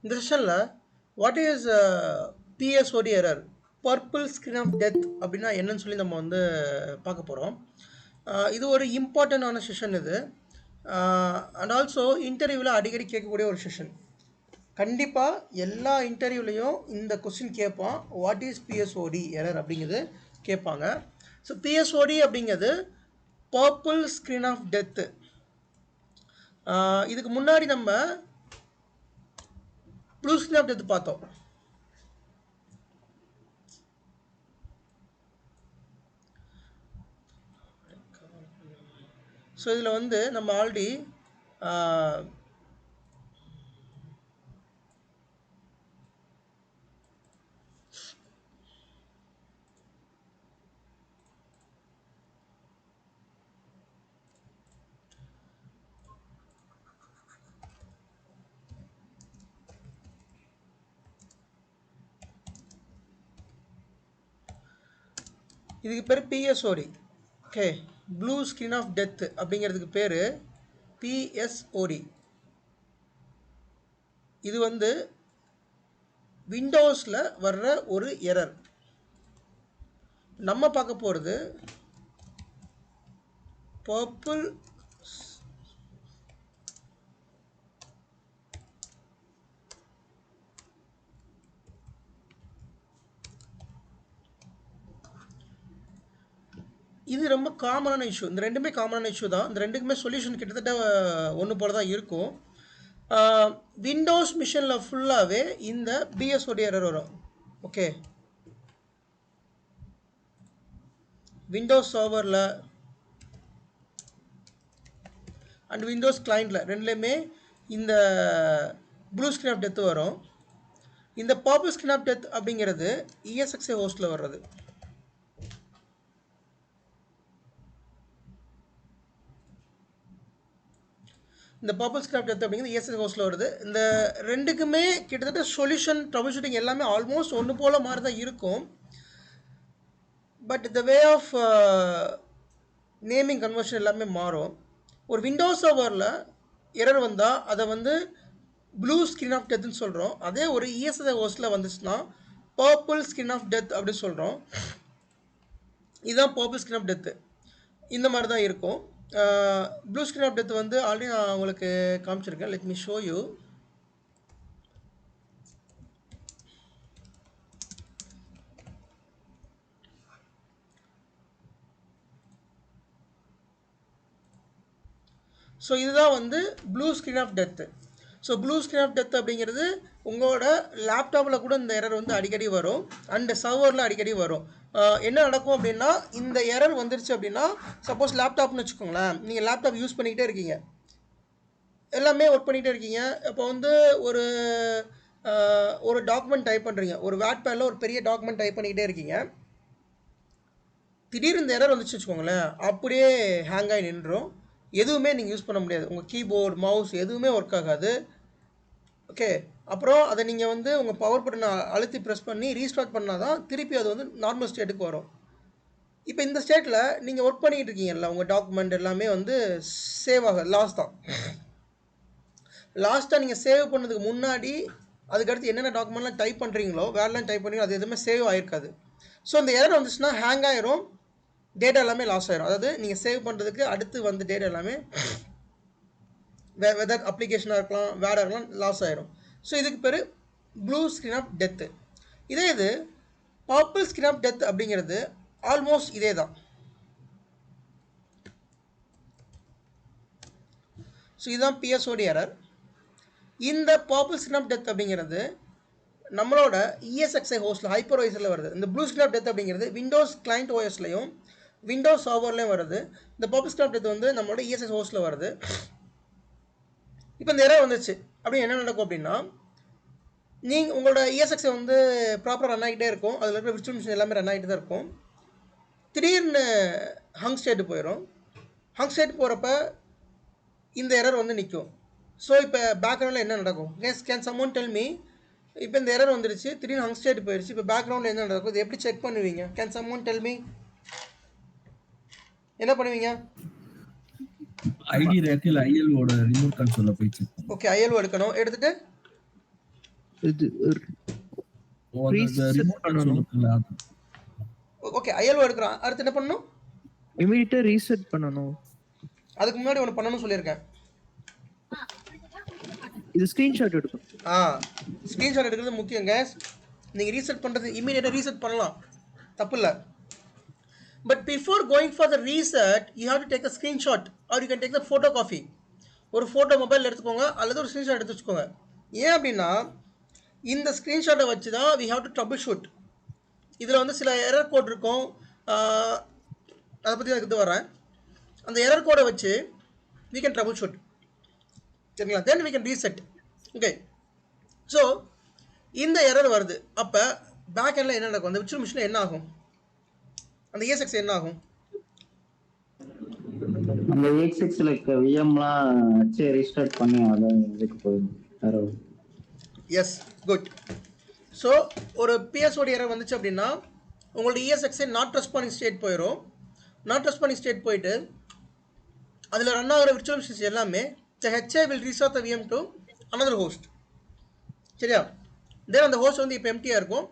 இந்த செஷனில் what is BSOD error purple screen of death அப்படின்னா என்னன்னு சொல்லி நம்ம வந்து பார்க்க போகிறோம். இது ஒரு இம்பார்ட்டண்டான செஷன் இது. அண்ட் ஆல்சோ இன்டர்வியூவில் அடிக்கடி கேட்கக்கூடிய ஒரு செஷன். கண்டிப்பாக எல்லா இன்டர்வியூலையும் இந்த கொஸ்டின் கேட்பான், வாட் இஸ் பிஎஸ்ஓடி எரர் அப்படிங்கிறது கேட்பாங்க. ஸோ பிஎஸ்ஓடி அப்படிங்கிறது பர்பிள் ஸ்க்ரீன் ஆஃப் டெத்து. இதுக்கு முன்னாடி நம்ம ப்ளூ ஸ்க்ரீன் ஆஃப் டெத் பார்த்தோம். ஸோ இதில் வந்து நம்ம ஆல்ரெடி இதுக்கு பேர் BSOD. Okay, blue screen of death அப்படிங்கிறதுக்கு பேர் பிஎஸ்ஓடி. இது வந்து விண்டோஸில் வர்ற ஒரு எரர். நம்ம பார்க்க போகிறது பர்பிள் இது ரொம்ப காமனான இஷ்யூ. இந்த ரெண்டுமே காமனான இஷ்யூ தான். இந்த ரெண்டுக்குமே சொல்யூஷன் கிட்டத்தட்ட ஒன்று போல தான் இருக்கும். விண்டோஸ் மிஷினில் ஃபுல்லாகவே இந்த பிஎஸ்ஓடி எரர் வரும். ஓகே, விண்டோஸ் சர்வரில் அண்ட் விண்டோஸ் கிளைண்டில் ரெண்டுலேயுமே இந்த ப்ளூ ஸ்க்ரீன் ஆஃப் டெத் வரும். இந்த பர்பிள் ஸ்க்ரீன் ஆஃப் டெத் அப்படிங்கிறது இஎஸ்எக்ஸ்ஐ ஹோஸ்ட்டில் வர்றது. இந்த பர்பிள் ஸ்க்ரீன் ஆஃப் டெத் அப்படிங்கிறது இஎஸ்எக்ஸ்ஐ ஹோஸ்ட்டில் வருது. இந்த ரெண்டுக்குமே கிட்டத்தட்ட சொல்யூஷன் ட்ரபிள் ஷூட்டிங் எல்லாமே ஆல்மோஸ்ட் ஒன்று போல் மாதிரி தான் இருக்கும். But the way of naming conversion எல்லாமே மாறும். ஒரு விண்டோஸ் சர்வரில் எரர் வந்தால் அதை வந்து ப்ளூ ஸ்க்ரீன் ஆஃப் டெத்துன்னு சொல்கிறோம். அதே ஒரு இஎஸ்எஸ்ஐ ஹோஸ்ட்டில் வந்துச்சுன்னா பர்பிள் ஸ்க்ரீன் ஆஃப் டெத் அப்படின்னு சொல்கிறோம். இதுதான் பர்பிள் ஸ்க்ரீன் ஆஃப் டெத்து. இந்த மாதிரி தான் இருக்கும். ப்ளூ ஸ்க்ரீன் ஆஃப் டெத் வந்து ஆல்ரெடி நான் உங்களுக்கு காமிச்சிருக்கேன். Let me show you. So இதுதான் வந்து blue screen of death. So blue screen of death அப்படிங்கிறது உங்களோட லேப்டாப்பில் கூட இந்த எரர் வந்து அடிக்கடி வரும், அண்ட் சர்வரில் அடிக்கடி வரும். என்ன நடக்கும் அப்படின்னா, இந்த எரர் வந்துருச்சு அப்படின்னா, சப்போஸ் லேப்டாப்னு வச்சுக்கோங்களேன், நீங்கள் லேப்டாப் யூஸ் பண்ணிக்கிட்டே இருக்கீங்க, எல்லாமே ஒர்க் பண்ணிகிட்டே இருக்கீங்க. இப்போ வந்து ஒரு டாக்குமெண்ட் டைப் பண்ணுறீங்க, ஒரு வேட் பேடில் ஒரு பெரிய டாக்குமெண்ட் டைப் பண்ணிக்கிட்டே இருக்கீங்க. திடீர்னு இந்த எரர் வந்துச்சு வச்சுக்கோங்களேன், அப்படியே ஹேங் ஆகி நின்றுடும். எதுவுமே நீங்கள் யூஸ் பண்ண முடியாது. உங்கள் கீபோர்டு, மவுஸ் எதுவுமே ஒர்க் ஆகாது. ஓகே, அப்புறம் அதை நீங்கள் வந்து உங்கள் பவர் பட்டனை அழுத்தி ப்ரெஸ் பண்ணி ரீஸ்டார்ட் பண்ணால் தான் திருப்பி அது வந்து நார்மல் ஸ்டேட்டுக்கு வரும். இப்போ இந்த ஸ்டேட்டில் நீங்கள் ஒர்க் பண்ணிக்கிட்டு இருக்கீங்கல்ல, உங்கள் டாக்குமெண்ட் எல்லாமே வந்து சேவ் ஆக லாஸ்ட்டாக நீங்கள் சேவ் பண்ணதுக்கு முன்னாடி அதுக்கடுத்து என்னென்ன டாக்குமெண்ட்லாம் டைப் பண்ணுறீங்களோ, வேறெல்லாம் டைப் பண்ணுறீங்களோ, அது எதுவுமே சேவ் ஆகிருக்காது. ஸோ இந்த எரர் வந்துச்சுன்னா ஹேங் ஆயிரும், டேட்டா எல்லாமே லாஸ் ஆயிரும். அதாவது நீங்கள் சேவ் பண்ணுறதுக்கு அடுத்து வந்து டேட்டா எல்லாமே வெதர் அப்ளிகேஷனாக இருக்கலாம், வேர்டாக இருக்கலாம், லாஸ் ஆயிரும். ஸோ இதுக்கு பேர் ப்ளூ ஸ்க்ரீன் ஆஃப் டெத்து. இது பர்பிள் ஸ்க்ரீன் ஆஃப் டெத் அப்படிங்கிறது ஆல்மோஸ்ட் இதே தான். ஸோ இதுதான் பிஎஸ்ஓடி எரர். இந்த பர்பிள் ஸ்க்ரீன் ஆஃப் டெத் அப்படிங்கிறது நம்மளோட இஎஸ்எக்ஸ்ஐ ஹோஸ்ட்டில் ஹைப்பர்வைசரில் வருது. இந்த ப்ளூ ஸ்க்ரீன் ஆஃப் டெத் அப்படிங்கிறது விண்டோஸ் கிளைண்ட் ஓஎஸ்லையும் விண்டோஸ் சர்வர்லையும் வருது. இந்த பர்பிள் ஸ்க்ரீன் ஆஃப் டெத் வந்து நம்மளோட இஎஸ்எக்ஸ் ஹோஸ்ட்டில் வருது. இப்போ இந்த எரர் வந்துச்சு அப்படி என்ன நடக்கும் அப்படின்னா, நீங்கள் உங்களோட இஎஸ்எக்ஸை வந்து ப்ராப்பராக ரன் ஆகிட்டே இருக்கும், அதில் இருக்கிற விர்ச்சுவல் மிஷின் எல்லாமே ரன் ஆகிட்டு தான் இருக்கும். திடீர்னு ஹங் ஸ்டேட்டு போயிடும். ஹங் ஸ்டேட் போகிறப்ப இந்த எரர் வந்து நிற்கும். ஸோ இப்போ பேக்ரவுண்டில் என்ன நடக்கும்? Can சம்மோன் tell me? இப்போ இந்த எரர் வந்துருச்சு, திடீர்னு ஹங் ஸ்டேட் போயிடுச்சு, இப்போ பேக்ரவுண்டில் என்ன நடக்கும்? இது எப்படி செக் பண்ணுவீங்க? Can சம்மோன் tell me? என்ன பண்ணுவீங்க? ஐடி ரேக்கில் ஐஎல்ஓட ரிமோட் கன்சோல்ல போய் செக். ஓகே, ஐஎல்ஓ எடுக்கணும். எடுத்துட்டு இது reset பண்ணணும். ஓகே ஐஎல்ஓ எடுக்கிறான், அடுத்து என்ன பண்ணணும்? இமீடியட்டா ரீசெட் பண்ணணும். அதுக்கு முன்னாடி ஒன்று பண்ணணும்னு சொல்லியிருக்கேன். இது ஸ்கிரீன்ஷாட் எடுக்கணும். ஸ்க்ரீன்ஷாட் எடுக்கிறது முக்கியம் கேஸ். நீங்கள் ரீசெட் பண்ணுறது இமீடியட்டாக ரீசெட் பண்ணலாம், தப்பு இல்லை. But before going for the reset you have to take a screenshot are you can take the photo coffee. ஒரு ஃபோட்டோ மொபைல் எடுத்துக்கோங்க அல்லது ஒரு ஸ்க்ரீன்ஷாட் எடுத்து வச்சுக்கோங்க. ஏன் அப்படின்னா இந்த ஸ்க்ரீன்ஷாட்டை வச்சு தான் we have to trouble shoot. இதில் வந்து சில எரர் கோட் இருக்கும், அதை பற்றி நான் இது வரேன். அந்த எரர் கோடை வச்சு we can troubleshoot, சரிங்களா? then we can reset. Okay, so இந்த எரர் வருது, அப்போ பேக் எண்டில் என்ன நடக்கும்? அந்த விர்ச்சுவல் மிஷினில் என்ன ஆகும்? அந்த ESX என்ன ஆகும்? அந்த ESX லைக் விஎம்லாம் வச்சு ரீஸ்டார்ட் பண்ணி அதை இதுக்கு போயிடும். S, good. ஸோ ஒரு பிஎஸ்ஓடி எரர் வந்துச்சு அப்படின்னா உங்களோட ESX நாட் ரெஸ்பாண்டிங் ஸ்டேட் போயிடும். நாட் ரெஸ்பாண்டிங் ஸ்டேட் போயிட்டு அதில் ரன் ஆகிற விர்ச்சுவல் மிஷின்ஸ் எல்லாமே HA will restart the VM to another host. சரியா? தென் அந்த ஹோஸ்ட் வந்து இப்போ எம்டியாக இருக்கும்,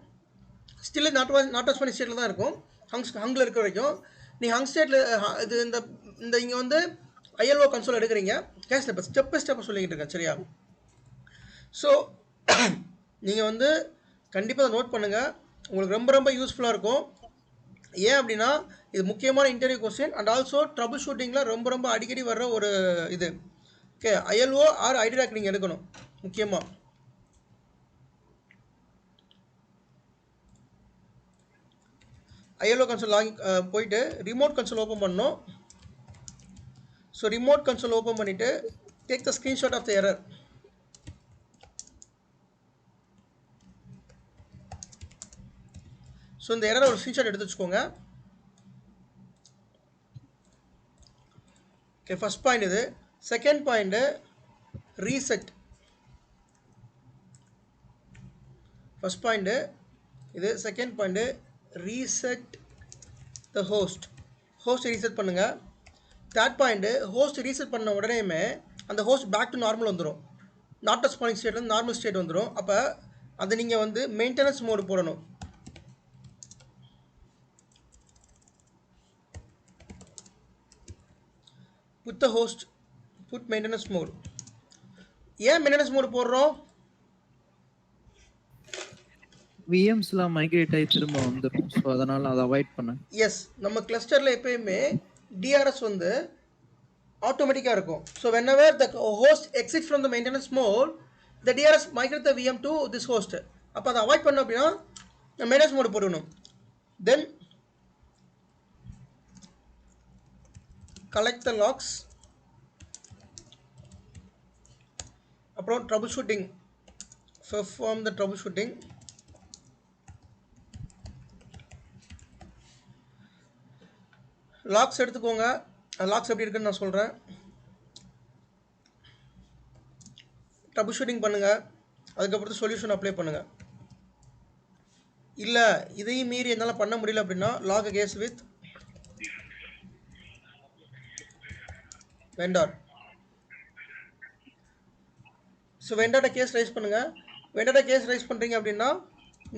ஸ்டில் நாட் ரெஸ்பாண்டிங் ஸ்டேட்டில் தான் இருக்கும். ஹங்கில் இருக்க வரைக்கும் நீ ஹங் ஸ்டேட்டில் இது இந்த இங்கே வந்து ஐஎல்ஓ கன்சோல் எடுக்கிறீங்க. கேஷ் இப்போ ஸ்டெப் பை ஸ்டெப்பாக சொல்லிக்கிட்டு இருக்கேன், சரியா? ஸோ நீங்கள் வந்து கண்டிப்பாக அதை நோட் பண்ணுங்கள், உங்களுக்கு ரொம்ப ரொம்ப யூஸ்ஃபுல்லாக இருக்கும். ஏன் அப்படின்னா இது முக்கியமான interview question and also trouble ஷூட்டிங்கில் ரொம்ப ரொம்ப அடிக்கடி வர்ற ஒரு இது. ஓகே, ஐஎல்ஓ ஆர் ஐடிராக் நீங்கள் எடுக்கணும் முக்கியமாக. ஐஎல்ஓ கன்சோல் போயிட்டு ரிமோட் கன்சோல் ஓப்பன் பண்ணணும். ஸோ ரிமோட் கன்சோல் ஓப்பன் பண்ணிவிட்டு take the screenshot of the error. So இந்த எரரை ஒரு ஸ்க்ரீன்ஷாட் எடுத்து வச்சுக்கோங்க. ஓகே, ஃபஸ்ட் பாயிண்ட் இது. Second point reset. First point இது. Second point reset the host. Host reset பண்ணுங்கள். தேர்ட் பாயிண்ட்டு ஹோஸ்ட் ரீசெட் பண்ண உடனேயுமே அந்த ஹோஸ்ட் பேக் டு நார்மல் வந்துடும். நாட் ரெஸ்பாண்டிங் ஸ்டேட் வந்து நார்மல் ஸ்டேட் வந்துடும். அப்போ அதை நீங்கள் வந்து மெயின்டெனன்ஸ் மோடு போடணும். put the host, put maintenance mode. ஏன் மெயின்டெனன்ஸ் மோடு போடுறோம்? விஎம்ஸ்லாம் மைக்ரேட் ஆகி திரும்ப வந்துடும், ஸோ அதனால் அதை அவாய்ட் பண்ண. எஸ், நம்ம கிளஸ்டரில் எப்பயுமே டிஆர்எஸ் வந்து ஆட்டோமேட்டிக்காக இருக்கும். So whenever the host exits from the maintenance mode, the DRS migrate the VM to this host. அப்போ அதை அவாய்ட் பண்ணோம் அப்படின்னா மெயின்டெனன்ஸ் மோடு போடணும். தென் collect the logs, அப்புறம் troubleshooting, perform the troubleshooting. Lakhs எடுத்துக்கோங்க. லாக்ஸ் எப்படி இருக்குன்னு நான் சொல்கிறேன். troubleshooting பண்ணுங்கள், அதுக்கப்புறம் சொல்யூஷன் அப்ளை பண்ணுங்கள். இல்லை இதையும் மீறி என்னால் பண்ண முடியல அப்படின்னா log case with vendor. So வெண்டார்ட்ட கேஸ் ரைஸ் பண்ணுங்கள். வெண்டார்ட்ட கேஸ் ரைஸ் பண்ணுறீங்க அப்படின்னா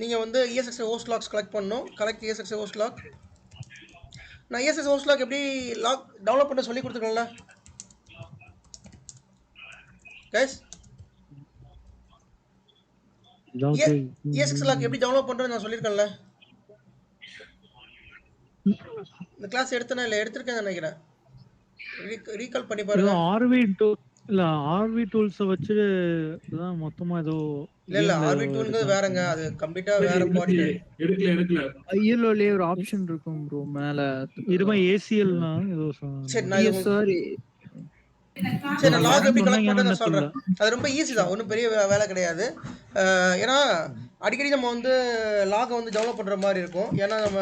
நீங்கள் வந்து ESX ஹோஸ்ட் லாக்ஸ் கலெக்ட் பண்ணணும். Collect ESX host log. நான் ESX ஹோஸ்ட் லாக் எப்படி லாக் டவுன்லோட் பண்ண சொல்லி கொடுத்துருக்கேன்ல கைஸ். ESX லாக் எப்படி டவுன்லோட் பண்ணுறது நான் சொல்லியிருக்கேன்ல. இந்த கிளாஸ் எடுத்தேனா இல்லை எடுத்திருக்கேன்னு நினைக்கிறேன். ரீகால் பண்ணி பாருங்க. ஆர்வி டூல்ஸ் வச்சு தான் மொத்தமா ஏதோ இல்ல ஆர்வி டூல்ங்கிறது வேறங்க, அது கம்ப்ளீட்டா வேற பார்ட். எடுக்கல ஐஎல்ஓலயே ஒரு ஆப்ஷன் இருக்கும் ப்ரோ மேல. இருமா ஏசிஎல்னா ஏதோ சரி நான் சாரி சரி நான் லாக் எப்படி கலெக்ட் பண்றேன்னு நான் சொல்றேன். அது ரொம்ப ஈஸி தான், ஒன்றும் பெரிய வேலை கிடையாது. ஏன்னா அடிக்கடி நம்ம வந்து லாகை வந்து டெவலப் பண்ற மாதிரி இருக்கும். ஏன்னா நம்ம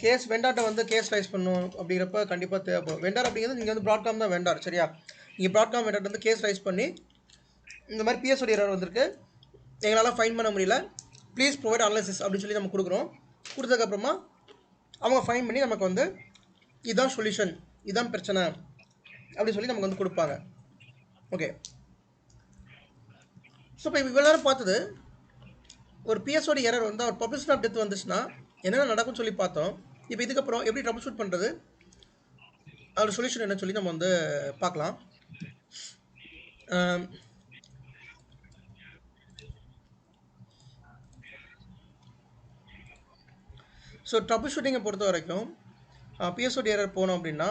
கேஸ் வெண்டார்ட்ட வந்து கேஸ் ரைஸ் பண்ணணும் அப்படிங்கிறப்ப கண்டிப்பாக தேவைப்படும். வெண்டார் அப்படிங்கிறது நீங்கள் வந்து ப்ராட்காம் தான் வெண்டார், சரியா? நீங்கள் ப்ராட்காம் வெண்டார்ட்ட வந்து கேஸ் ரைஸ் பண்ணி இந்த மாதிரி பிஎஸ்ஓடி எரர் வந்திருக்கு, எங்களால் ஃபைன் பண்ண முடியல, ப்ளீஸ் ப்ரொவைட் அனாலிசிஸ் அப்படின்னு சொல்லி நம்ம கொடுக்குறோம். கொடுத்ததுக்கப்புறமா அவங்க ஃபைன் பண்ணி நமக்கு வந்து இதுதான் சொல்யூஷன், இதுதான் பிரச்சனை அப்படின்னு சொல்லி நமக்கு வந்து கொடுப்பாங்க. ஓகே, ஸோ இப்போ இவ்வளோ நேரம் பார்த்தது ஒரு பிஎஸ்ஓடி எரர் வந்து ஒரு பப்ளிஷன் ஆஃப் டெத் வந்துச்சுன்னா என்னென்ன நடக்கும்னு சொல்லி பார்த்தோம். இப்போ இதுக்கப்புறம் எப்படி ட்ரபிள் ஷூட் பண்ணுறது, அதோட சொல்யூஷன் என்ன சொல்லி நம்ம வந்து பார்க்கலாம். ஸோ ட்ரபிள் ஷூட்டிங்கை பொறுத்த வரைக்கும் பிஎஸ்ஓடி எரர் போனோம் அப்படின்னா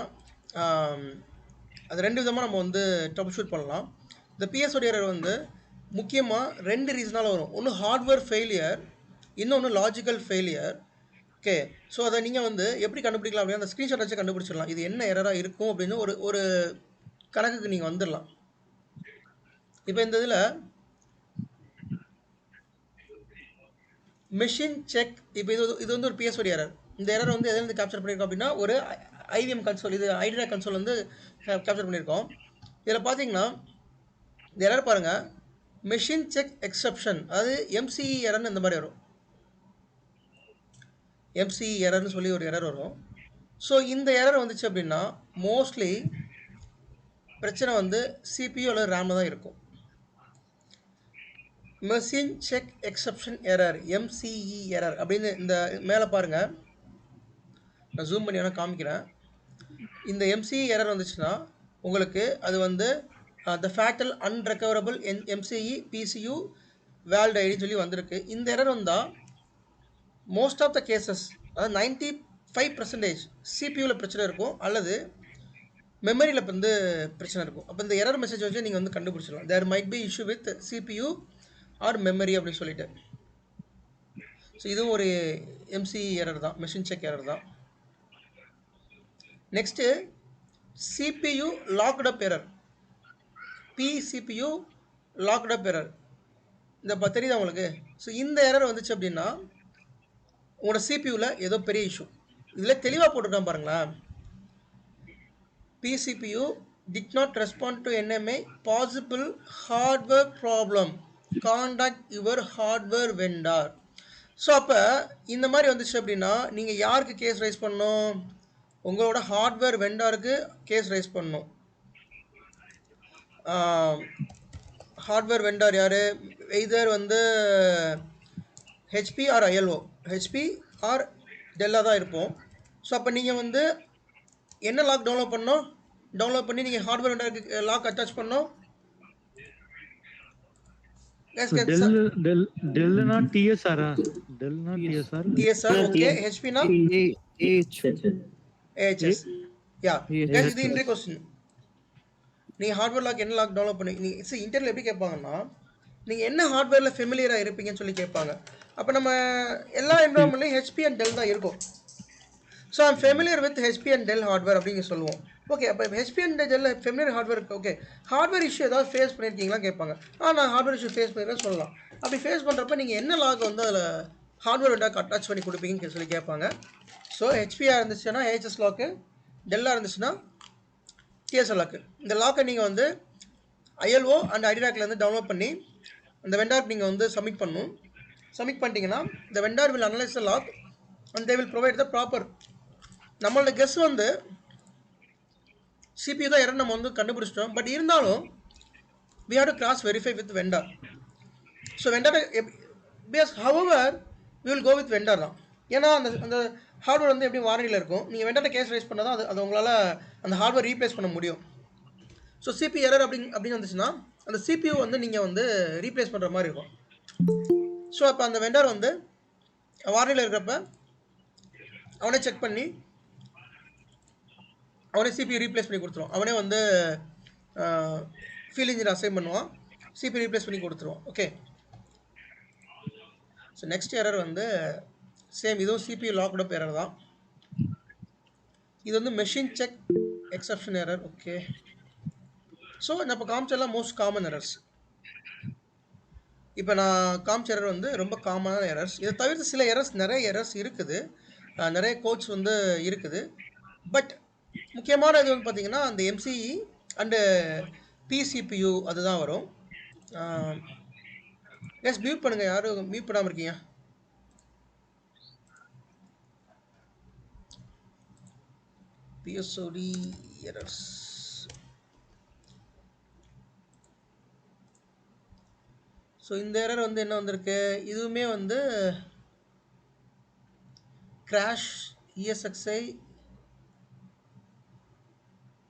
அது 2 விதமாக நம்ம வந்து ட்ரபிள் ஷூட் பண்ணலாம். இந்த பிஎஸ்ஓடி எரர் வந்து முக்கியமாக 2 ரீசனால் வரும். ஒன்று ஹார்ட்வேர் ஃபெயிலியர், இன்னொன்று லாஜிக்கல் ஃபெயிலியர். ஓகே, ஸோ அதை நீங்கள் வந்து எப்படி கண்டுபிடிக்கலாம் அப்படின்னா அந்த ஸ்க்ரீன்ஷாட் வச்சு கண்டுபிடிச்சிடலாம் இது என்ன எரராக இருக்கும் அப்படின்னு ஒரு கணக்குக்கு நீங்கள் வந்துடலாம். இப்போ இந்த இதில் மெஷின் செக், இப்போ இது வந்து ஒரு பிஎஸ்ஓடி எரர். இந்த எரர் வந்து எதுலேருந்து கேப்சர் பண்ணியிருக்கோம் அப்படின்னா ஒரு ஐவிஎம் கன்சோல், இது ஐடியா கன்சோல் வந்து கேப்சர் பண்ணியிருக்கோம். இதில் பார்த்தீங்கன்னா இந்த எரர் பாருங்கள், மெஷின் செக் எக்ஸப்ஷன், அதாவது எம்சிஇ எரர்னு இந்த மாதிரி வரும். எம்சிஇ எரர்னு சொல்லி ஒரு எரர் வரும். ஸோ இந்த எரர் வந்துச்சு அப்படின்னா மோஸ்ட்லி பிரச்சனை வந்து சிபியூ அல்லது ரேமில் தான் இருக்கும். Machine check exception error, MCE error அப்படின்னு இந்த மேலே பாருங்கள், நான் ஜூம் பண்ணி வேணால் காமிக்கிறேன். இந்த எம்சிஇ எரர் வந்துச்சுன்னா உங்களுக்கு அது வந்து த ஃபேட்டல் அன்ரெக்கவரபிள் எம்சிஇ பிசியூ வேல்ட் ஐடின்னு சொல்லி வந்திருக்கு. இந்த எரர் வந்தால் மோஸ்ட் ஆஃப் த கேசஸ், அதாவது 95% சிபியூவில் பிரச்சனை இருக்கும் அல்லது மெமரியில் வந்து பிரச்சனை இருக்கும். அப்போ இந்த எரர் மெசேஜ் வச்சு நீங்கள் வந்து கண்டுபிடிச்சிடலாம் there might be issue with CPU or memory அப்படின்னு சொல்லிட்டு. ஸோ இதுவும் ஒரு எம்சிஇ எரர் தான், மெஷின் செக் எரர் தான். Next CPU locked up error, PCPU locked up error. இந்த தெரியுதா உங்களுக்கு? ஸோ இந்த எரர் வந்துச்சு அப்படின்னா உங்களோட சிபியூவில் ஏதோ பெரிய இஷ்யூ. இதில் தெளிவாக போட்டுருக்கான் பாருங்களேன், பிசிபியூ did not respond to NMA, possible hardware problem, contact your hardware vendor. So அப்போ இந்த மாதிரி வந்துச்சு அப்படின்னா நீங்கள் யாருக்கு கேஸ் ரைஸ் பண்ணணும்? உங்களோட ஹார்ட்வேர் வெண்டாருக்கு கேஸ் ரைஸ் பண்ணணும். ஹார்ட்வேர் வெண்டார் யார்? எய்தர் வந்து HP or iLO, HP or டெல்லாக தான் இருப்போம். ஸோ அப்போ நீங்கள் வந்து என்ன லாக் டவுன்லோட் பண்ணோம்? டவுன்லோட் பண்ணி நீங்கள் ஹார்ட்வேர் வெண்டாருக்கு லாக் அட்டாச் பண்ணோம். Delna டிஎஸ்ஆரா? Delna TSR, TSR okay. ஹெச்பினா AHS. யா கைஸ், இது இன்றைய क्वेश्चन. நீங்கள் ஹார்ட்வேர் லாக் என்ன லாக் டவுன்லோட் பண்ணி நீங்கள் இன்டர்வியூ எப்படி கேட்பாங்கன்னா நீங்கள் என்ன ஹார்ட்வேரில் ஃபெமிலியராக இருப்பீங்கன்னு சொல்லி கேட்பாங்க. அப்போ நம்ம எல்லா என்வரான்மெண்ட்லையும் ஹெச்பி அண்ட் டெல் தான் இருக்கும். So I'm familiar with HP and tell hardware அப்படிங்க சொல்லுவோம். ஓகே, அப்போ HP and tell familiar hardware இருக்குது. ஓகே, ஹார்ட்வேர் இஷ்யூ ஏதாவது ஃபேஸ் பண்ணியிருக்கீங்களா கேட்பாங்க. நான் ஹார்ட்வேர் இஷ்யூ ஃபேஸ் பண்ணியிருக்கேன் சொல்லலாம். அப்படி ஃபேஸ் பண்ணுறப்ப நீங்கள் என்ன லாக் வந்து அதில் ஹார்ட்வேர் வெண்டாக்கு அட்டாச் பண்ணி கொடுப்பீங்கன்னு சொல்லி கேட்பாங்க. ஸோ ஹெச்பியாக இருந்துச்சுன்னா ஏஹெச்எஸ் லாக்கு, டெல்லாக இருந்துச்சுன்னா டிஎஸ்எல் லாக்கு. இந்த லாக்கை நீங்கள் வந்து ஐஎல்ஓ அண்ட் ஐடிராக்லேருந்து டவுன்லோட் பண்ணி அந்த வெண்டாருக்கு நீங்கள் வந்து சப்மிட் பண்ணணும். சப்மிட் பண்ணிட்டீங்கன்னா இந்த vendor will analyse the log and they will provide the proper. நம்மளோட கெஸ் வந்து சிபியூ தான் எரர் நம்ம வந்து கண்டுபிடிச்சிட்டோம். பட் இருந்தாலும் we have to cross verify with vendor. So vendor however we will go with vendor தான். ஏன்னா அந்த ஹார்ட்வேர் வந்து எப்படி வாரண்டியில் இருக்கும். நீங்கள் வெண்டார்ட்ட கேஸ் ரைஸ் பண்ணால் தான் அது உங்களால் அந்த ஹார்ட்வேர் ரீப்ளேஸ் பண்ண முடியும். ஸோ சிபி எரர் அப்படின்னு வந்துச்சுன்னா அந்த சிபியூ வந்து நீங்கள் வந்து ரீப்ளேஸ் பண்ணுற மாதிரி இருக்கும். ஸோ அப்போ அந்த வெண்டார் வந்து வாரண்டியில் இருக்கிறப்ப அவனே செக் பண்ணி அவனே சிபியூ ரீப்ளேஸ் பண்ணி கொடுத்துருவான். அவனே வந்து ஃபீல்ட் இன்ஜினியர் அசைன் பண்ணுவான், சிபியூ ரீப்ளேஸ் பண்ணி கொடுத்துருவான். ஓகே, ஸோ நெக்ஸ்ட் எரர் வந்து சேம், இதுவும் சிபியூ லாக்ட் அப் எரர் தான். இது வந்து machine check exception error. Okay, so நான் இப்போ காமிச்செல்லாம் மோஸ்ட் காமன் எரர்ஸ். இப்போ நான் காமிச்ச எரர் வந்து ரொம்ப காமனான எரர்ஸ். இதை தவிர்த்து சில எரர்ஸ், நிறைய எரர்ஸ் இருக்குது, நிறைய கோட்ஸ் வந்து இருக்குது. பட் முக்கியமான இது வந்து பார்த்திங்கன்னா அந்த எம்சிஇ அண்டு பிசிபியூ அதுதான் வரும். எஸ், மியூட் பண்ணுங்கள், யாரும் மியூட் பண்ணாமல் இருக்கீங்க. பிஎஸ்ஓடி எரர்ஸ். ஸோ இந்த எரர் வந்து என்ன வந்திருக்கு, இதுவுமே வந்து கிராஷ் ESXi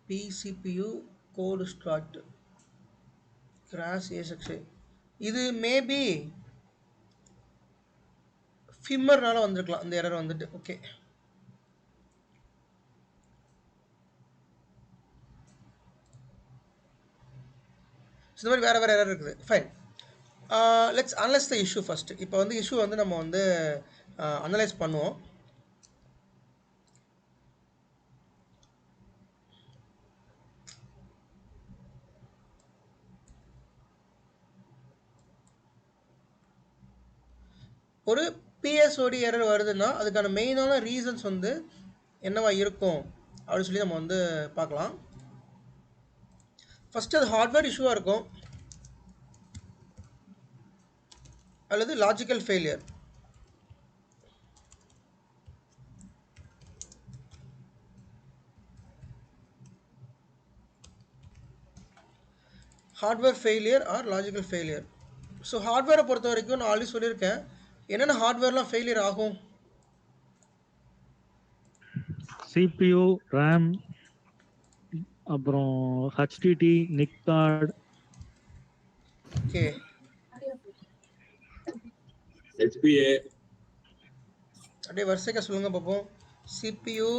pCPU கோடு ஸ்டார்ட் கிராஷ் ESXi. இது மேபி ஃபிம்மர்னால வந்திருக்கலாம் இந்த எரர் வந்துட்டு. ஓகே, இந்த மாதிரி வேறு வேறு எரர் இருக்குது. Fine, let's analyse the issue first. இப்போ வந்து இஷ்யூ வந்து நம்ம வந்து அனலைஸ் பண்ணுவோம். ஒரு பிஎஸ்ஓடி எரர் வருதுன்னா அதுக்கான மெயினான ரீசன்ஸ் வந்து என்னவா இருக்கும் அப்படின்னு சொல்லி நம்ம வந்து பார்க்கலாம். ஃபஸ்ட்டு அது ஹார்ட்வேர் இஷ்யூவாக இருக்கும் அல்லது logical failure. Hardware failure or logical failure. So ஹார்ட்வேரை பொறுத்த வரைக்கும் நான் ஆல்ரெடி சொல்லியிருக்கேன் என்னென்ன ஹார்ட்வேர்லாம் ஃபெயிலியர் ஆகும். CPU, RAM, அப்புறம் HDD, NIC card, okay, HPA, அப்படியே வரிசைக்காக சொல்லுங்கள் பார்ப்போம். CPU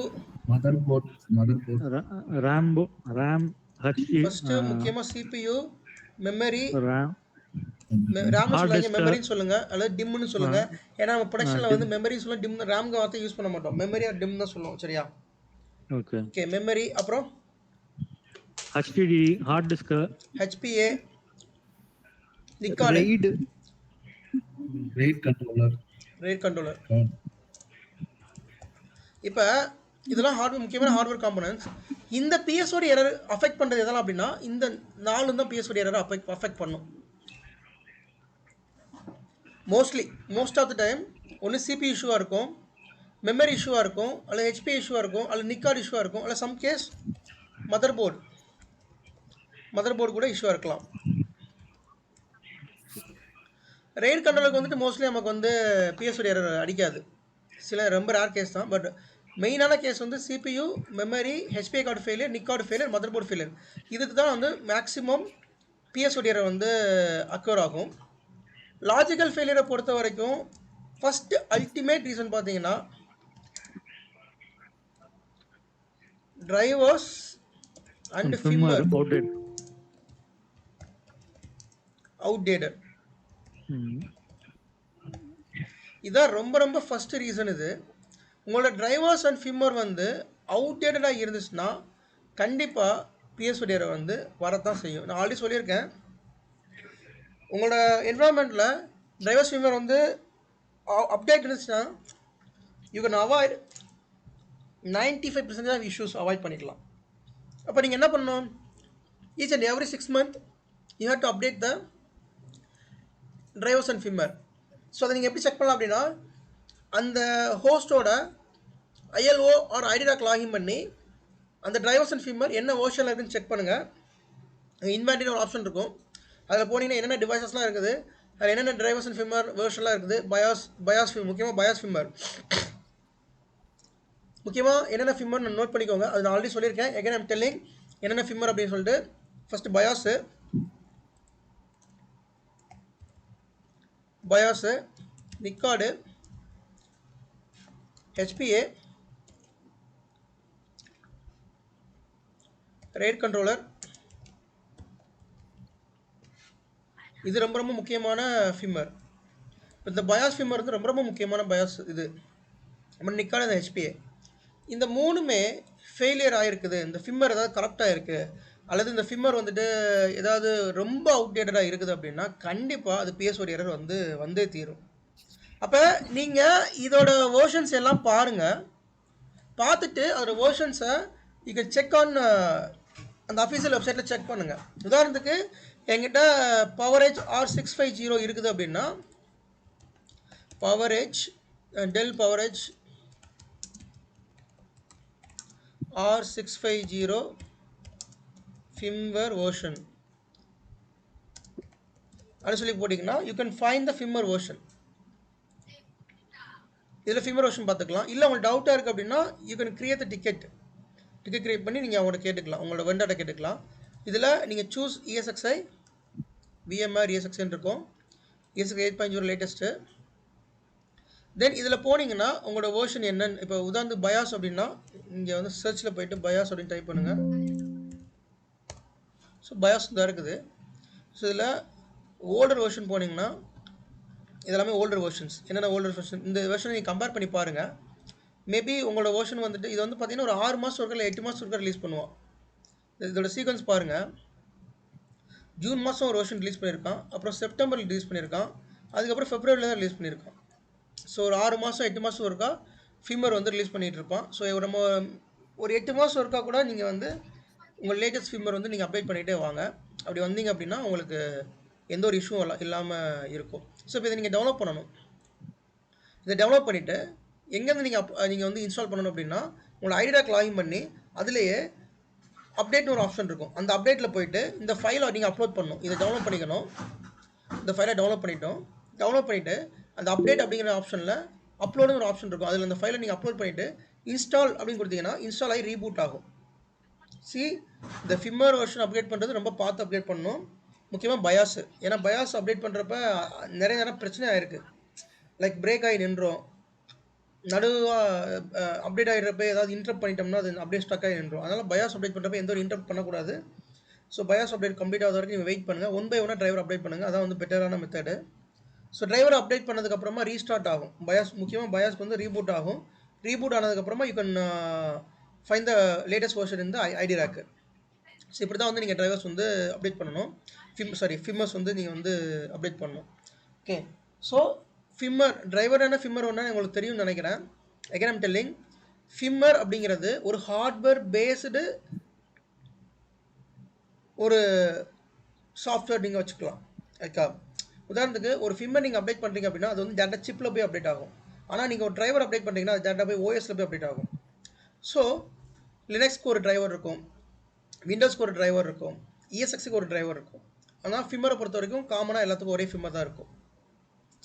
RAM, HD, ஃபஸ்ட்டு முக்கியமாக CPU, memory, RAM, RAM Hard சொல்லாங்க, disk. மெமரின்னு சொல்லுங்க அல்லது டிம்னு சொல்லுங்க. ஏன்னா நம்ம ப்ரொடக்ஷனில் வந்து மெமரி சொல்ல டிம் ரேம்க்கு வார்த்தை யூஸ் பண்ண மாட்டோம், மெமரி ஆர் டிம் தான் சொல்லுவோம். சரியா? okay, ஓகே, மெமரி, அப்புறம் HDD, hard disk, HPA, நிக்கார்டு, RAID rate controller. இப்போ இதெல்லாம் ஹார்ட்வேர், முக்கியமான ஹார்ட்வேர் காம்பனன்ட்ஸ். இந்த பிஎஸ்ஓடி எரர் அஃபெக்ட் பண்ணுறது எதெல்லாம் அப்படின்னா இந்த 4 தான் பிஎஸ்ஓடி எரர் அஃபெக்ட் பண்ணும். மோஸ்ட் ஆஃப் த டைம் ஒன்று சிபி இஷ்யூவாக இருக்கும், மெமரி இஷ்யூவாக இருக்கும், அல்லது ஹெச்பி இஷ்யூவாக இருக்கும், அல்லது நிக்கார்டு இஷ்யூவாக இருக்கும், அல்லது சம் கேஸ் மதர் போர்டு கூட இஷ்யூவாக இருக்கலாம். ரெய்ட் கண்ட்ரோலுக்கு வந்துட்டு மோஸ்ட்லி நமக்கு வந்து பிஎஸ்ஓடி எரர் அடிக்காது, சில ரொம்ப ரேர் கேஸ் தான். பட் மெயினான கேஸ் வந்து CPU, memory, HPI card failure, NIC card failure, motherboard failure. இதுக்கு தான் வந்து மேக்ஸிமம் பிஎஸ்ஓடி எரர் வந்து அக்யூர் ஆகும். லாஜிக்கல் ஃபெயிலியரை பொறுத்த வரைக்கும் ஃபஸ்ட்டு அல்டிமேட் ரீசன் பார்த்தீங்கன்னா டிரைவர்ஸ் அண்ட் ஃபிம்மர் அவுடேட்டட். இதான் ரொம்ப ஃபஸ்ட்டு ரீசன். இது உங்களோட டிரைவர்ஸ் அண்ட் ஃபிம்மர் வந்து அவுடேட்டடாக இருந்துச்சுன்னா கண்டிப்பாக பிஎஸ்ஓடி எரர் வந்து வரத்தான் செய்யும். நான் ஆல்ரெடி சொல்லியிருக்கேன், உங்களோட என்வரான்மெண்ட்டில் டிரைவர்ஸ் ஃபிம்மர் வந்து அப்டேட் இருந்துச்சுன்னா you can avoid 95% of issues avoid பண்ணிக்கலாம். அப்போ நீங்கள் என்ன பண்ணணும், each and every 6 months you have to update the drivers and firmware. So அதை நீங்கள் எப்படி செக் பண்ணலாம் அப்படின்னா அந்த ஹோஸ்டோட ஐஎல்ஓ ஆர் ஐடிடாக் லாகின் பண்ணி அந்த டிரைவர்ஸ் அண்ட் ஃபிம்மர் என்ன வேர்ஷனில் இருக்குன்னு செக் பண்ணுங்கள். இன்வென்டரின்னு ஒரு ஆப்ஷன் இருக்கும், அதில் போனீங்கன்னா என்னென்ன டிவைசஸ்லாம் இருக்குது, அதில் என்னென்ன டிரைவர்ஸ் அண்ட் ஃபிம்மர் வேர்ஷன்லாம் இருக்குது, பயாஸ் முக்கியமாக பயாஸ் ஃபிம்மர் முக்கியமாக என்னென்ன ஃபிம்மர் நான் நோட் பண்ணிக்கோங்க. அது நான் ஆல்ரெடி சொல்லியிருக்கேன். எகைன் ஐம் டெல்லிங் என்னென்ன ஃபிம்மர் அப்படின்னு சொல்லிட்டு. First BIOS, NIC card, HPA, RAID controller. இது ரொம்ப முக்கியமான ஃபிம்மர். இந்த பயாஸ் ஃபிம்மர் வந்து ரொம்ப முக்கியமான பயாஸ். இது நம்ம நிக்கார்டு, இந்த ஹெச்பிஏ, இந்த மூணுமே ஃபெயிலியர் ஆகிருக்குது, இந்த ஃபிம்மர் ஏதாவது கரெக்டாக இருக்குது அல்லது இந்த ஃபிம்மர் வந்துட்டு ஏதாவது ரொம்ப அவுடேட்டடாக இருக்குது அப்படின்னா கண்டிப்பாக அது பிஎஸ்ஓடி எரர் வந்தே தீரும். அப்போ நீங்கள் இதோட வேர்ஷன்ஸ் எல்லாம் பாருங்கள், பார்த்துட்டு அதோட வேர்ஷன்ஸை இங்கே செக் ஆன் அந்த அஃபீஷியல் வெப்சைட்டில் செக் பண்ணுங்கள். உதாரணத்துக்கு என்கிட்ட பவரேஜ் R650 இருக்குது அப்படின்னா PowerEdge Dell PowerEdge R650 firmware version அப்படின்னு சொல்லி போட்டிங்கன்னா you can find the firmware version. இதில் ஃபிம்மர் வெர்ஷன் பார்த்துக்கலாம். இல்லை உங்களுக்கு டவுட்டாக இருக்குது அப்படின்னா you can create the ticket create பண்ணி நீங்கள் அவங்கள்ட்ட கேட்டுக்கலாம், உங்களோட வெண்டாட்ட கேட்டுக்கலாம். இதில் நீங்கள் சூஸ் ESXi VMware ESXi இருக்கும், ESXi 8.0 லேட்டஸ்ட்டு. தென் இதில் போனீங்கன்னா உங்களோட வேர்ஷன் என்னன்னு, இப்போ உதாரணத்துக்கு பயாஸ் அப்படின்னா இங்கே வந்து சர்ச்சில் போயிட்டு பயாஸ் அப்படின்னு டைப் பண்ணுங்கள். ஸோ பயாஸ் தான் இருக்குது. ஸோ இதில் ஓல்டர் வெர்ஷன் போனீங்கன்னா இதெல்லாமே ஓல்டர் வெர்ஷன்ஸ். என்னென்ன ஓல்டர் வெர்ஷன், இந்த வெர்ஷனை நீங்கள் கம்பேர் பண்ணி பாருங்கள். மேபி உங்களோட வெர்ஷன் வந்துட்டு இது வந்து பார்த்தீங்கன்னா ஒரு 6 மாதம் ஒருக்கா இல்லை 8 மாதம் ஒருக்கா ரிலீஸ் பண்ணுவோம். இதோட சீக்வன்ஸ் பாருங்கள். ஜூன் மாதம் ஒரு வெர்ஷன் ரிலீஸ் பண்ணியிருக்கான், அப்புறம் செப்டம்பர் ரிலீஸ் பண்ணியிருக்கான், அதுக்கப்புறம் ஃபெப்ரவரியில் தான் ரிலீஸ் பண்ணியிருக்கான். ஸோ ஒரு 6 மாதம் 8 மாதம் ஒருக்கா ஃபிம்மர் வந்து ரிலீஸ் பண்ணிகிட்டு இருப்பான். ஸோ நம்ம ஒரு 8 மாதம் ஒருக்கா கூட நீங்கள் வந்து உங்கள் லேட்டஸ்ட் ஃபிம்மர் வந்து நீங்கள் அப்டேட் பண்ணிகிட்டே வாங்க. அப்படி வந்தீங்க அப்படின்னா உங்களுக்கு எந்த ஒரு இஷ்யூவும் இல்லாமல் இருக்கும். ஸோ இப்போ இதை நீங்கள் டெவலப் பண்ணணும். இதை டெவலப் பண்ணிவிட்டு எங்கேருந்து நீங்கள் வந்து இன்ஸ்டால் பண்ணணும் அப்படின்னா உங்களை ஐடிடாக் லாகின் பண்ணி அதுலேயே அப்டேட்னு ஒரு ஆப்ஷன் இருக்கும். அந்த அப்டேட்டில் போயிட்டு இந்த ஃபைலை நீங்கள் அப்லோட் பண்ணணும். இதை டவுன்லோட் பண்ணிக்கணும். இந்த ஃபைலை டவுன்லோட் பண்ணிவிட்டு அந்த அப்டேட் அப்படிங்கிற ஆப்ஷனில் அப்லோடுங்கிற ஒரு ஆப்ஷன் இருக்கும். அதில் அந்த ஃபைலை நீங்கள் அப்லோட் பண்ணிவிட்டு இன்ஸ்டால் அப்படின்னு கொடுத்தீங்கன்னா இன்ஸ்டால் ஆகி ரீபூட் ஆகும். இந்த ஃபிம்மர் வெர்ஷன் அப்டேட் பண்ணுறது ரொம்ப பார்த்து அப்டேட் பண்ணணும். முக்கியமாக பயாஸ், ஏன்னா பயாஸ் அப்டேட் பண்ணுறப்ப நிறைய நேரம் பிரச்சனை ஆகிருக்கு. லைக் பிரேக் ஆகி நின்றோம், நடுவாக அப்டேட் ஆகிடுறப்ப ஏதாவது இன்டரப்ட் பண்ணிட்டோம்னா அது அப்படியே ஸ்டக் ஆகி நின்றோம். அதனால் பயாஸ் அப்டேட் பண்ணுறப்ப எந்த ஒரு இன்டரப்ட் பண்ணக்கூடாது. ஸோ பயாஸ் அப்டேட் கம்ப்ளீட் ஆகிற வரைக்கும் நீங்கள் வெயிட் பண்ணுங்கள். 1 by 1 டிரைவர் அப்டேட் பண்ணுங்கள், அதான் வந்து பெட்டரான மெத்தடு. ஸோ டிரைவர் அப்டேட் பண்ணதுக்கப்புறமா ரீஸ்டார்ட் ஆகும் பயாஸ். முக்கியமாக பயாஸ்க்கு வந்து ரீபூட் ஆகும். ரீபூட் ஆனதுக்கப்புறமா you can find the latest version இந்த ஐடி ரேக்கு. ஸோ இப்படி தான் வந்து நீங்கள் டிரைவர்ஸ் வந்து அப்டேட் பண்ணணும். ஃபிம்மர்ஸ் வந்து நீங்கள் வந்து அப்டேட் பண்ணணும். ஓகே, ஸோ ஃபிம்மர் டிரைவர் என்ன ஃபிம்மர் ஒன்றா உங்களுக்கு தெரியும்னு நினைக்கிறேன். அகைன் ஐம் டெல்லிங், ஃபிம்மர் அப்படிங்கிறது ஒரு ஹார்ட்வேர் பேஸ்டு ஒரு சாஃப்ட்வேர் நீங்கள் வச்சுக்கலாம். ஓகே, உதாரணத்துக்கு ஒரு ஃபிம்மர் நீங்கள் அப்டேட் பண்ணுறீங்க அப்படின்னா அது வந்து டேட்டா சிப்பில் போய் அப்டேட் ஆகும். ஆனால் நீங்கள் ஒரு டிரைவர் அப்டேட் பண்ணுறீங்கன்னா அது டேட்டா போய் OSல போய் அப்டேட் ஆகும். ஸோ லினக்ஸ்க்கு ஒரு டிரைவர் இருக்கும், விண்டோஸ்க்கு ஒரு டிரைவர் இருக்கும், ESXக்கு ஒரு டிரைவர் இருக்கும். ஆனால் ஃபிம்மரை பொறுத்த வரைக்கும் காமனாக எல்லாத்துக்கும் ஒரே ஃபிம்மர் தான் இருக்கும்.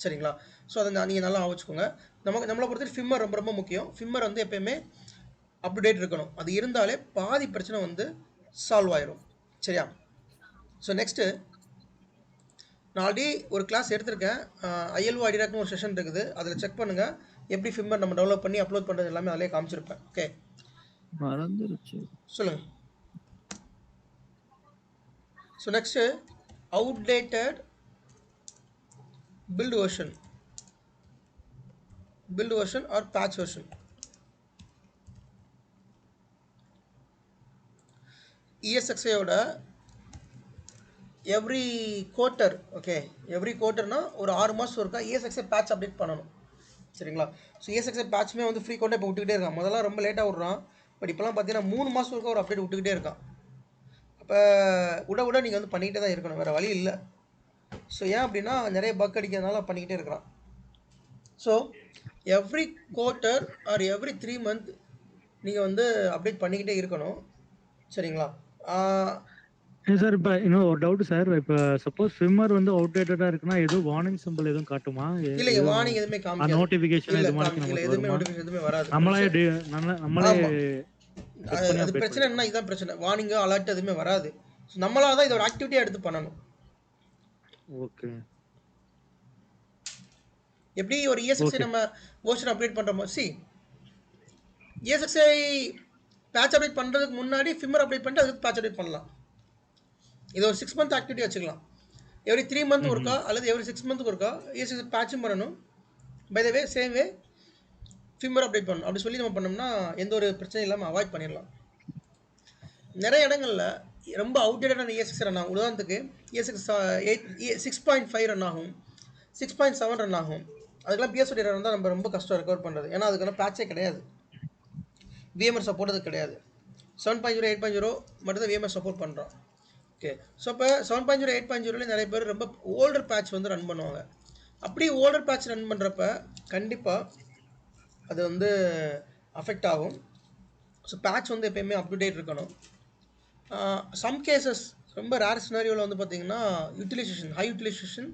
சரிங்களா? ஸோ அதை நீங்கள் நல்லா வச்சுக்கோங்க. நம்மளை பொறுத்தவரை ஃபிம்மர் ரொம்ப ரொம்ப முக்கியம். ஃபிம்மர் வந்து எப்போயுமே அப்டேட் இருக்கணும். அது இருந்தாலே பாதி பிரச்சனை வந்து சால்வ் ஆயிரும். சரியா? ஸோ நெக்ஸ்ட்டு நான் ஆல்ரெடி ஒரு கிளாஸ் எடுத்திருக்கேன். ILO ஐடிடாக்னு ஒரு செஷன் இருக்குது, அதில் செக் பண்ணுங்கள். எப்படி ஃபிம்மர் நம்ம டெவலப் பண்ணி அப்லோட் பண்ணுறது எல்லாமே அதிலே காமிச்சிருப்பேன். ஓகே, மறந்துருச்சு. சொல்லுங்கள். So next outdated build version or patch version. ESXi ஓட எவ்ரி குவார்ட்டர், ஓகே, எவ்ரி குவார்ட்டர்னா ஒரு 6 மாதம் ஒருக்கா ESXi பேட்ச் அப்டேட் பண்ணணும். சரிங்களா? ஸோ ESXi பேட்ச்மே வந்து ஃப்ரீக்வெண்ட்டாக இப்போ விட்டுக்கிட்டே இருக்கான். முதல்ல ரொம்ப லேட்டாக விட்றான், பட் இப்போலாம் பார்த்தீங்கன்னா 3 மாதம் ஒருக்கா ஒரு அப்டேட் விட்டுக்கிட்டே இருக்கான். அப்போ விட நீங்கள் வந்து பண்ணிக்கிட்டே தான் இருக்கணும், வேறு வழி இல்லை. ஸோ ஏன் அப்படின்னா நிறைய பக் அடிக்கிறதுனால பண்ணிக்கிட்டே இருக்கிறான். So every quarter or every 3 month நீங்கள் வந்து அப்டேட் பண்ணிக்கிட்டே இருக்கணும். சரிங்களா? சார் இப்போ இன்னும் ஒரு டவுட் சார். இப்போ சப்போஸ் ஃபிம்மர் வந்து அவுடேட்டடாக இருக்குன்னா எதுவும் வார்னிங் சிம்பிள் எதுவும் காட்டுமா? இல்லை, வார்னிங் எதுவுமே காமிக்காது. நோட்டிஃபிகேஷன் இல்லை, எதுவுமே நோட்டிஃபிகேஷன் எதுவுமே வராது. நம்மளே அது பிரச்சனை என்ன, இதுதான் பிரச்சனை. வார்னிங்கோ அலர்ட் எதுவுமே வராது. ஸோ நம்மளால தான் இதோட ஆக்டிவிட்டியாக எடுத்து பண்ணணும். ஓகே, எப்படி ஒரு ESXi நம்ம வெர்ஷன் அப்டேட் பண்ணுறோமோ, ESXi பேட்ச் அப்டேட் பண்ணுறதுக்கு முன்னாடி ஃபிம்மர் அப்டேட் பண்ணிட்டு அதுக்கு பேட்ச் அப்டேட் பண்ணலாம். இது ஒரு 6 month ஆக்டிவிட்டி வச்சுக்கலாம். எவ்ரி 3 month ஒருக்கா அல்லது எவ்ரி 6 month ஒருக்கா ESXi பேட்சும் பண்ணணும். By the way same way firmware update பண்ணணும். அப்படி சொல்லி நம்ம பண்ணோம்னா எந்த ஒரு பிரச்சனையும் இல்லாமல் அவாய்ட் பண்ணிடலாம். நிறைய இடங்களில் ரொம்ப அவுடேட்டடான ESXi ரன் ஆகும். உதாரணத்துக்கு ESXi 6.5 ரன் ஆகும், 6.7 ரன் ஆகும். அதுக்கெல்லாம் PSOD ரன் தான் நம்ம ரொம்ப கஷ்டம் ரெக்கவர் பண்ணுறது. ஏன்னா அதுக்கெல்லாம் பேட்சே கிடையாது, VMware சப்போர்ட் அது கிடையாது. 7.0 8.0 மட்டும் தான் VMware சப்போர்ட் பண்ணுறோம். ஓகே, ஸோ இப்போ 7.0 8.0ல நிறைய பேர் ரொம்ப ஓல்டர் பேட்ச் வந்து ரன் பண்ணுவாங்க. அப்படி ஓல்டர் பேட்ச் ரன் பண்ணுறப்ப கண்டிப்பாக அது வந்து அஃபெக்ட் ஆகும். ஸோ பேட்ச் வந்து எப்போயுமே அப் டு டேட் இருக்கணும். சம் கேசஸ் ரொம்ப ரேர் சினாரியோவில் வந்து பார்த்தீங்கன்னா high utilization,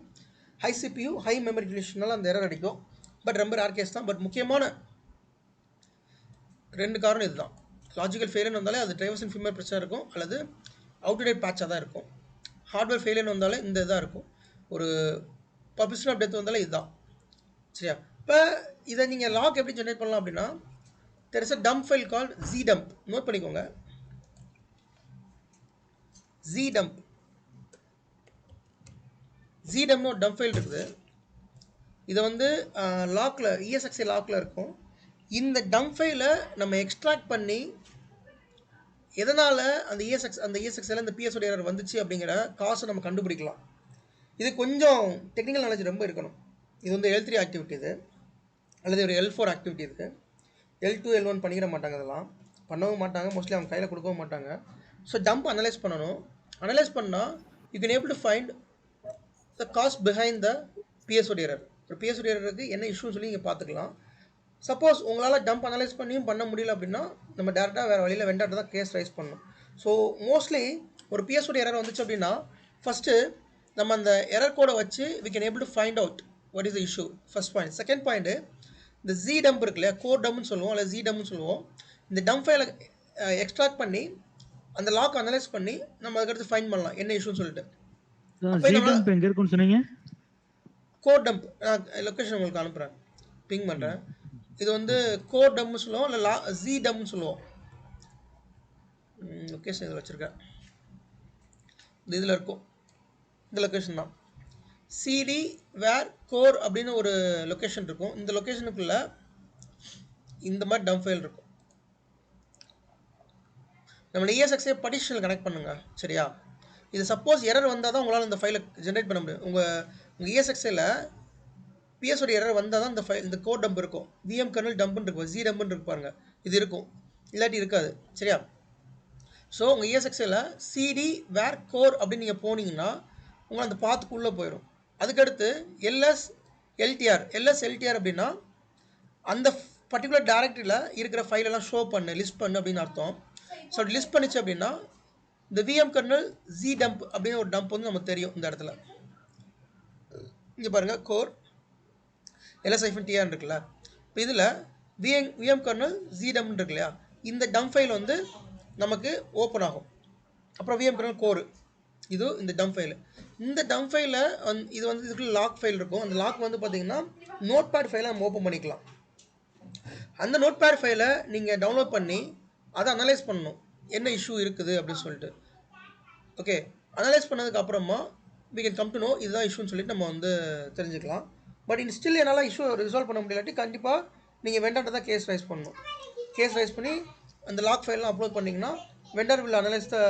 high CPU, high memory யூட்டிலைசேஷனால அந்த எரர் அடிக்கும். பட் ரொம்ப ரேர் கேஸ் தான். பட் முக்கியமான 2 காரணம் இதுதான். லாஜிக்கல் ஃபெயிலியர் வந்தாலே அது டிரைவர்ஸ் அண்ட் ஃபிர்ம்வேர் பிரச்சனை இருக்கும், அல்லது அவுட்டேட் பேட்சாக தான் இருக்கும். ஹார்ட்வேர் ஃபெயிலியர் வந்தாலே இந்த இதாக இருக்கும். ஒரு பர்பஸ் ஆஃப் டெத் வந்தாலே இதுதான். சரியா? இப்போ இதை நீங்கள் லாக் எப்படி ஜென்ரேட் பண்ணலாம் அப்படின்னா, there is a dump file called zdump. Note பண்ணிக்கோங்க. zdump ஒரு டம்ப் ஃபைல் இருக்குது. இது வந்து லாக்கில் ESXi லாக்கில் இருக்கும். இந்த டம்ப் ஃபைலை நம்ம எக்ஸ்ட்ராக்ட் பண்ணி எதனால் அந்த ESXiல் இந்த PSOD எரர் வந்துச்சு அப்படிங்கிற காசை நம்ம கண்டுபிடிக்கலாம். இது கொஞ்சம் டெக்னிக்கல் நாலேஜ் ரொம்ப இருக்கணும். இது வந்து L3 ஆக்டிவிட்டி இது, அல்லது ஒரு L4 ஆக்டிவிட்டி இது. L2 L1 பண்ணிக்கிற மாட்டாங்க, இதெல்லாம் பண்ணவும் மாட்டாங்க, மோஸ்ட்லி அவங்க கையில் கொடுக்கவும் மாட்டாங்க. ஸோ டம்ப் அனலைஸ் பண்ணணும். அனலைஸ் பண்ணால் you can able to find the cost behind the PSOD error. ஒரு PSOD எரருக்கு என்ன இஷ்யூன்னு சொல்லி நீங்கள் பார்த்துக்கலாம். சப்போஸ் உங்களால் டம்ப் அனலைஸ் பண்ணியும் பண்ண முடியல அப்படின்னா நம்ம டேரெக்டாக வேறு வழியில் வெண்டாட்ட தான் கேஸ் ரைஸ் பண்ணணும். ஸோ மோஸ்ட்லி ஒரு PSOD எரர் வந்துச்சு அப்படின்னா ஃபஸ்ட்டு நம்ம அந்த எரர் கோடை வச்சு we can able to find out what is the issue. First point. Second point, இந்த zdump இருக்கு இல்லையா, கோர் டம்ப்னு சொல்லுவோம், அல்லது zdump சொல்லுவோம். இந்த டம்ப் ஃபைலை எக்ஸ்ட்ராக்ட் பண்ணி அந்த லாக் அனலைஸ் பண்ணி நம்ம அதுக்கடுத்து ஃபைண்ட் பண்ணலாம் என்ன இஷ்யூன்னு சொல்லிட்டு. zdump எங்க இருக்குன்னு சொன்னீங்க? கோர் டம்ப் லொக்கேஷன் உங்களுக்கு அனுப்புகிறேன், பிங் பண்ணுறேன். இது வந்து கோர் டம்ப்னு சொல்லுவோம், இல்லை zdump சொல்லுவோம். லொக்கேஷன் இதில் வச்சுருக்கேன், இந்த இதில் இருக்கும், இந்த லொக்கேஷன் தான். CD வேர் கோர் அப்படின்னு ஒரு லொக்கேஷன் இருக்கும். இந்த லொக்கேஷனுக்குள்ள இந்த மாதிரி டம்ப் ஃபைல் இருக்கும். நம்மளோட ESXi partition கனெக்ட் பண்ணுங்க. சரியா? இது சப்போஸ் எரர் வந்தால் தான் உங்களால் இந்த ஃபைலை ஜென்ரேட் பண்ண முடியும். உங்கள் ESXiல் PSOD எரர் வந்தால் தான் இந்த ஃபைல், இந்த கோர் டம்ப் இருக்கும். VM kernel டம்ப்னு இருக்கும், zdumப்னு இருக்கு பாருங்க, இது இருக்கும், இல்லாட்டி இருக்காது. சரியா? ஸோ உங்கள் ESXiல் CD வேர் கோர் அப்படின்னு நீங்கள் போனீங்கன்னா உங்களை அந்த பாத்துக்குள்ளே போயிடும். அதுக்கடுத்து LSLTR அப்படின்னா அந்த பர்டிகுலர் டைரக்டரியில் இருக்கிற ஃபைலெல்லாம் ஷோ பண்ணு, லிஸ்ட் பண்ணு அப்படின்னு அர்த்தம். ஸோ அப்படி லிஸ்ட் பண்ணிச்சு அப்படின்னா இந்த VM kernel zdump அப்படின்னு ஒரு டம்ப் வந்து நமக்கு தெரியும். இந்த இடத்துல இங்கே பாருங்கள், கோர் LS-TR இருக்குல்ல, இப்போ இதில் VM kernel zdump இருக்கு இல்லையா, இந்த டம்ப் ஃபைல் வந்து நமக்கு ஓப்பன் ஆகும். அப்புறம் VM kernel கோர், இது இந்த டம்ப் ஃபைலு. இந்த டம்ப் ஃபைலில் இது வந்து இதுக்குள்ள லாக் ஃபைல் இருக்கும். அந்த லாக் வந்து பார்த்தீங்கன்னா நோட் பேட் ஃபைலை நம்ம ஓப்பன் பண்ணிக்கலாம். அந்த நோட் பேட் ஃபைலை நீங்கள் டவுன்லோட் பண்ணி அதை அனலைஸ் பண்ணணும், என்ன இஷ்யூ இருக்குது அப்படின்னு சொல்லிட்டு. ஓகே, அனலைஸ் பண்ணதுக்கு அப்புறமா we can come to know இதுதான் இஷ்யூன்னு சொல்லிட்டு நம்ம வந்து தெரிஞ்சுக்கலாம். பட் இது ஸ்டில் என்னால் இஷ்யூ ரிசால்வ் பண்ண முடியலாட்டி கண்டிப்பாக நீங்கள் வெண்டாட்ட தான் கேஸ் ரைஸ் பண்ணணும். கேஸ் ரைஸ் பண்ணி அந்த லாக் ஃபைல்லாம் அப்லோட் பண்ணிங்கன்னா vendor will analyze the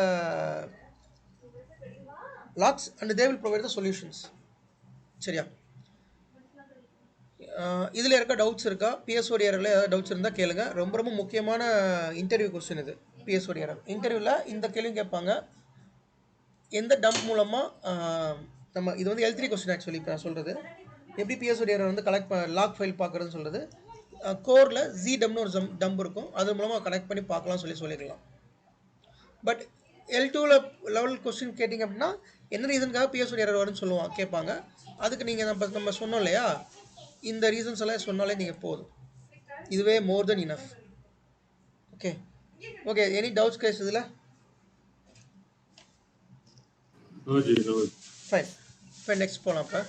logs and they will provide the solutions. சரியா? இதில் இருக்க டவுட்ஸ் இருக்கா? PSOD எரரில் ஏதாவது டவுட்ஸ் இருந்தால் கேளுங்க. ரொம்ப ரொம்ப முக்கியமான இன்டர்வியூ கொஸ்டின் இது. PSOD எரர் இன்டர்வியூவில் இந்த கேள்வி கேட்பாங்க, எந்த டம்ப் மூலமாக நம்ம, இது வந்து L3 கொஸ்டின் ஆக்சுவலி. இப்போ நான் சொல்கிறது எப்படி PSOD எரர் வந்து லாக் ஃபைல் பார்க்குறதுன்னு சொல்கிறது. கோரில் zdumpனு ஒரு டம்ப் இருக்கும், அது மூலமாக கனெக்ட் பண்ணி பார்க்கலாம் சொல்லிக்கலாம். பட் L2ல் லெவல் கொஸ்டின் கேட்டிங்க அப்படின்னா என்ன ரீசனுக்காக PSOD எரர் வரும்னு கேட்பாங்க. அதுக்கு நீங்கள் நம்ம சொன்னோம் இல்லையா, இந்த ரீசன்ஸ் எல்லாம் சொன்னாலே நீங்கள் போதும், இதுவே more than enough. Okay, any doubts case இதில்? No, ஃபைன், நெக்ஸ்ட் போகலாம். இப்போ